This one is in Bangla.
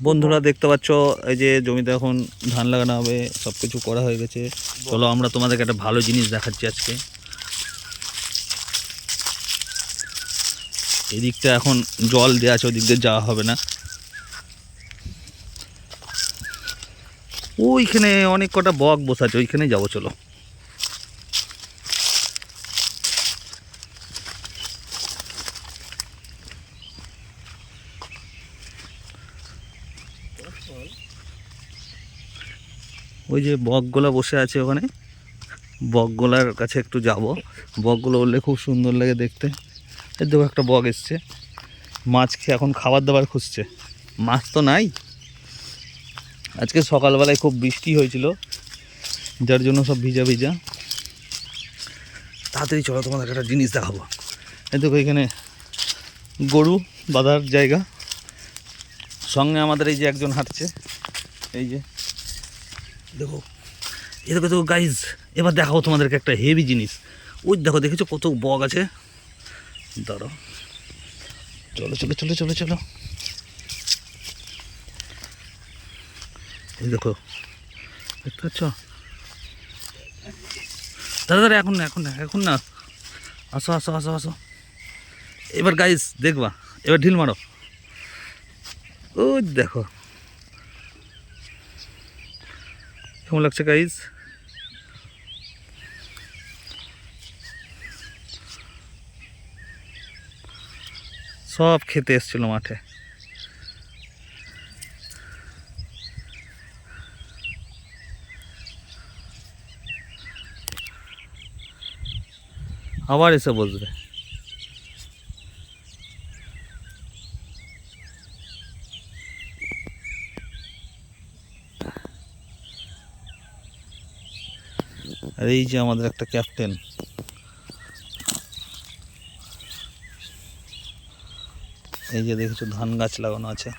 বন্ধুরা দেখতে পাচ্ছ এই যে জমিতে এখন ধান লাগানো হবে, সব কিছু করা হয়ে গেছে। চলো আমরা তোমাদেরকে একটা ভালো জিনিস দেখাচ্ছি আজকে। এদিকটা এখন জল দেওয়া আছে, ওদিক দিয়ে যাওয়া হবে না। ওইখানে অনেক কটা বক বসে আছে, ওইখানে যাবো চলো। ওই যে বকগুলো বসে আছে ওখানে, বকগুলার কাছে একটু যাব। বকগুলো উঠলে খুব সুন্দর লাগে দেখতে। এর দেখো একটা বক এসছে, মাছ খেয়ে এখন খাবার দাবার খুঁজছে। মাছ তো নাই। আজকে সকালবেলায় খুব বৃষ্টি হয়েছিল, যার জন্য সব ভিজা ভিজা। তাড়াতাড়ি চলো তোমাদের একটা জিনিস দেখাবো। এই দেখো এখানে গরু বাঁধার জায়গা, সঙ্গে আমাদের এই যে একজন হাঁটছে। এই যে দেখো, এই দেখো দেখো গাইজ, এবার দেখাবো তোমাদেরকে একটা হেভি জিনিস। ওই দেখো, দেখেছো কত বক আছে? দাঁড়াও, চলো চলো চলো চলো চলো। এই দেখো, দেখতে পাচ্ছ? দাদা দাদা, এখন না এখন না এখন না, আসো আসো আসো আসো। এবার গাইজ দেখবা, এবার ঢিল মারো। ওই দেখো কেমন লাগছে গাইজ। সব খেতে এসছিল মাঠে। আবার এসে বসবে। আর এই যে আমাদের একটা ক্যাপ্টেন, এই যে দেখেছো ধান গাছ লাগানো আছে।